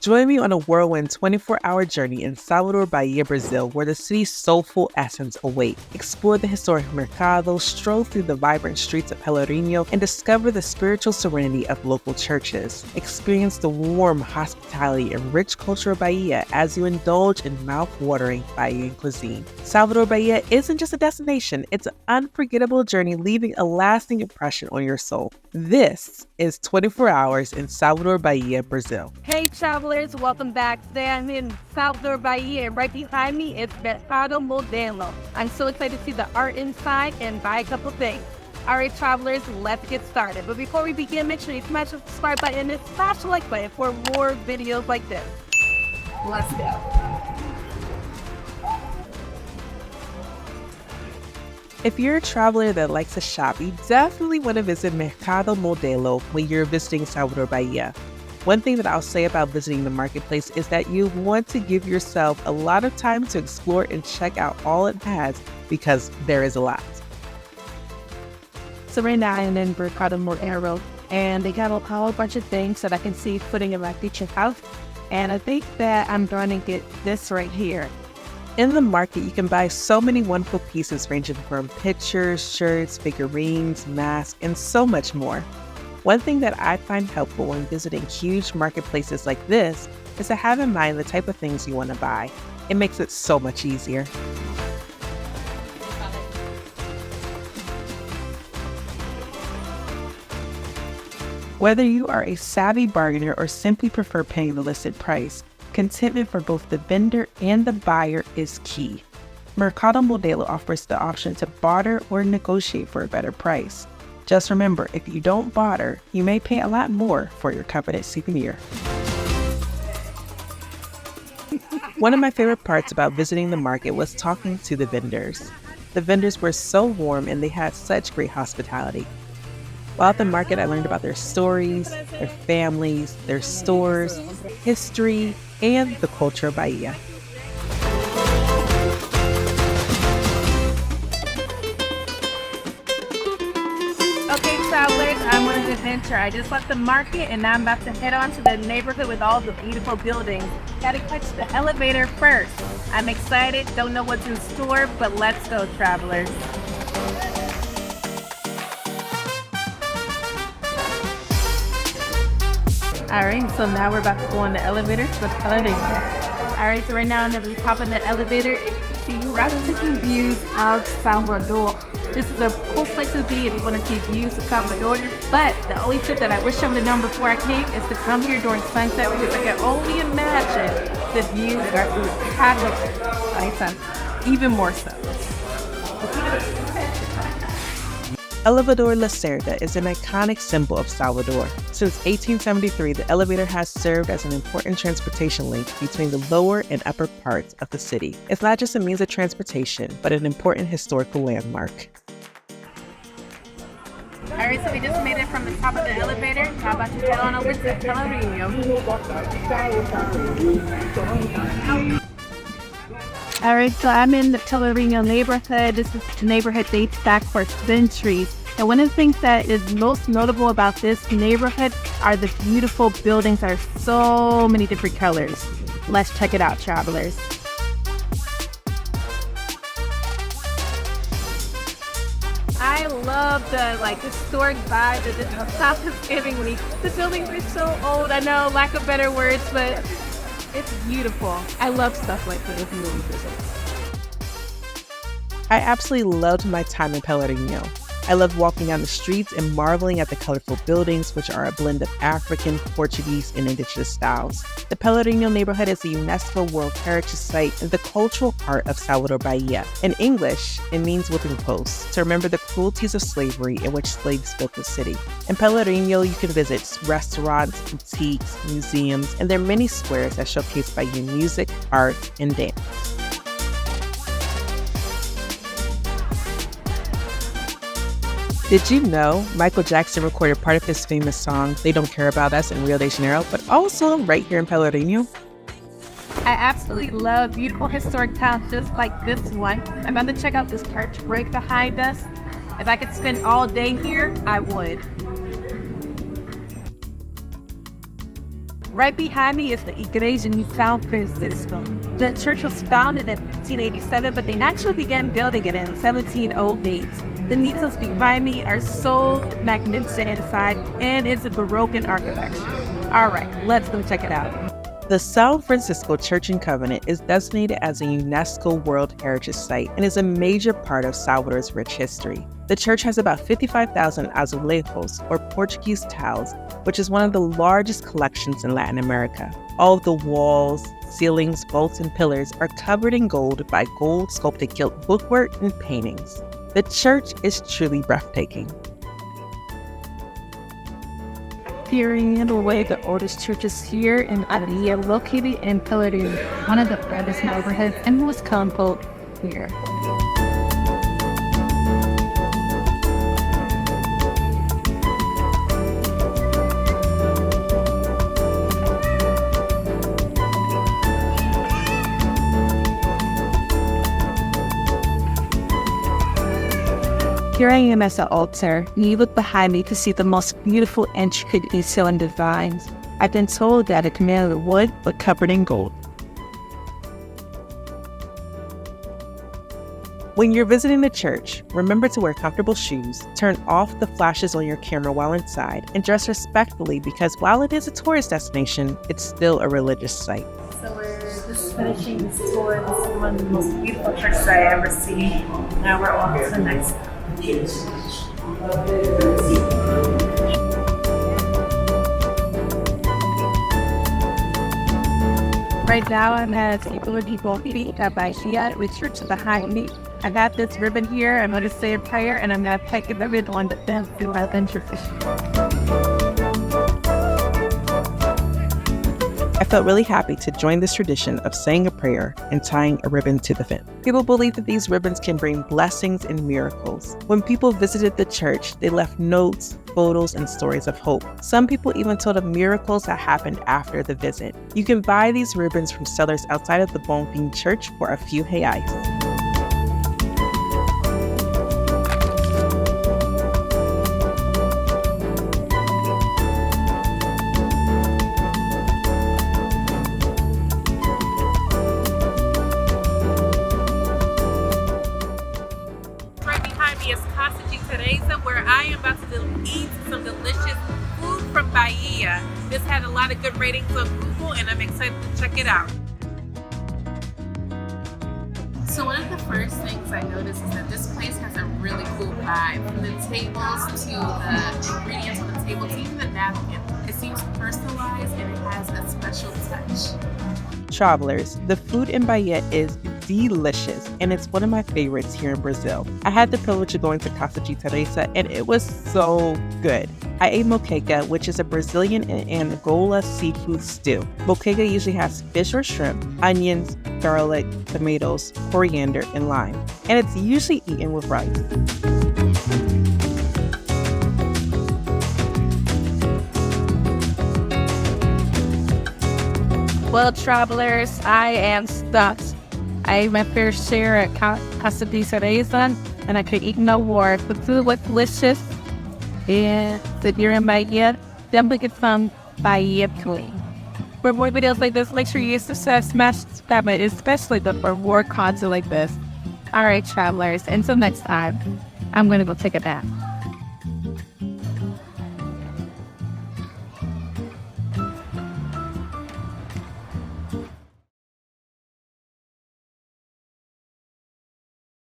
Join me on a whirlwind 24-hour journey in Salvador Bahia, Brazil, where the city's soulful essence awaits. Explore the historic Mercado, stroll through the vibrant streets of Pelourinho, and discover the spiritual serenity of local churches. Experience the warm hospitality and rich culture of Bahia as you indulge in mouth-watering Bahian cuisine. Salvador Bahia isn't just a destination, it's an unforgettable journey leaving a lasting impression on your soul. This is 24 Hours in Salvador Bahia, Brazil. Hey travelers, welcome back. Today I'm in Salvador Bahia and right behind me is Mercado Modelo. I'm so excited to see the art inside and buy a couple things. Alright travelers, let's get started. But before we begin, make sure you smash the subscribe button and smash the like button for more videos like this. Let's go. If you're a traveler that likes to shop, you definitely want to visit Mercado Modelo when you're visiting Salvador Bahia. One thing that I'll say about visiting the marketplace is that you want to give yourself a lot of time to explore and check out all it has because there is a lot. So right now I'm in Mercado Modelo and they got a whole bunch of things that I can see fitting in my kitchen house. And I think that I'm going to get this right here. In the market, you can buy so many wonderful pieces ranging from pictures, shirts, figurines, masks, and so much more. One thing that I find helpful when visiting huge marketplaces like this is to have in mind the type of things you want to buy. It makes it so much easier. Whether you are a savvy bargainer or simply prefer paying the listed price, contentment for both the vendor and the buyer is key. Mercado Modelo offers the option to barter or negotiate for a better price. Just remember, if you don't barter, you may pay a lot more for your coveted souvenir. One of my favorite parts about visiting the market was talking to the vendors. The vendors were so warm and they had such great hospitality. While at the market, I learned about their stories, their families, their stores, history, and the culture of Bahia. Okay, travelers, I'm on an adventure. I just left the market and now I'm about to head on to the neighborhood with all the beautiful buildings. Gotta catch the elevator first. I'm excited, don't know what's in store, but let's go, travelers. Alright, so now we're about to go on the elevator. Alright, so right now I'm going to be popping the elevator. See breathtaking views of Salvador. This is a cool place to be if you want to see views of Salvador. But the only tip that I wish I would have known before I came is to come here during sunset because I can only imagine the views are even more so. Elevador Lacerda is an iconic symbol of Salvador. Since 1873, the elevator has served as an important transportation link between the lower and upper parts of the city. It's not just a means of transportation, but an important historical landmark. Alright, so we just made it from the top of the elevator. Now about to head on over to Pelourinho. Alright, so I'm in the Pelourinho neighborhood. This neighborhood dates back for centuries. And one of the things that is most notable about this neighborhood are the beautiful buildings that are so many different colors. Let's check it out, travelers. I love the historic vibe that the South is giving me. The buildings are so old, I know, lack of better words, but it's beautiful. I love stuff like this. I absolutely loved my time in Pelourinho. I loved walking down the streets and marveling at the colorful buildings, which are a blend of African, Portuguese, and indigenous styles. The Pelourinho neighborhood is a UNESCO World Heritage Site and the cultural heart of Salvador Bahia. In English, it means whipping post, to remember the cruelties of slavery in which slaves built the city. In Pelourinho, you can visit restaurants, boutiques, museums, and there are many squares that showcase Bahian music, art, and dance. Did you know Michael Jackson recorded part of his famous song, They Don't Care About Us, in Rio de Janeiro, but also right here in Pelourinho? I absolutely love beautiful historic towns just like this one. I'm about to check out this church right behind us. If I could spend all day here, I would. Right behind me is the Igreja Do Sao Francisco. The church was founded in 1587, but they actually began building it in 1708. The details behind me are so magnificent inside, and it's a Baroque in architecture. All right, let's go check it out. The San Francisco Church and Covenant is designated as a UNESCO World Heritage Site and is a major part of Salvador's rich history. The church has about 55,000 azulejos, or Portuguese tiles, which is one of the largest collections in Latin America. All of the walls, ceilings, vaults, and pillars are covered in gold by gold sculpted gilt bookwork and paintings. The church is truly breathtaking. Peering away, the oldest churches here in Bahia, located in Pelourinho, one of the proudest neighborhoods in West Campo here. Here I am at the altar, and you look behind me to see the most beautiful, intricate detail and designs. I've been told that it made of wood, but covered in gold. When you're visiting the church, remember to wear comfortable shoes, turn off the flashes on your camera while inside, and dress respectfully because while it is a tourist destination, it's still a religious site. So we're just finishing this tour. This is one of the most beautiful churches I ever seen. Now we're on to the next one. Right now I'm at Salvador Bahia, with church behind me. I got this ribbon here. I'm going to say a prayer and I'm going to take the ribbon on the fence to my entrance. I felt really happy to join this tradition of saying a prayer and tying a ribbon to the fence. People believe that these ribbons can bring blessings and miracles. When people visited the church, they left notes, photos, and stories of hope. Some people even told of miracles that happened after the visit. You can buy these ribbons from sellers outside of the Bomfim church for a few reais. Where I am about to eat some delicious food from Bahia. This had a lot of good ratings on Google and I'm excited to check it out. So one of the first things I noticed is that this place has a really cool vibe. From the tables to the ingredients on the table to even the napkin. It seems personalized and it has a special touch. Travelers, the food in Bahia is delicious, and it's one of my favorites here in Brazil. I had the privilege of going to Casa de Teresa, and it was so good. I ate moqueca, which is a Brazilian and Angola seafood stew. Moqueca usually has fish or shrimp, onions, garlic, tomatoes, coriander, and lime, and it's usually eaten with rice. Well, travelers, I am stuffed. I ate my fair share at Casa de Teresa, and I could eat no more. The food was delicious, and if you're in Bahia, definitely get some Bahia food. For more videos like this, make sure you subscribe, smash that button, especially for more content like this. All right, travelers, until next time, I'm going to go take a nap.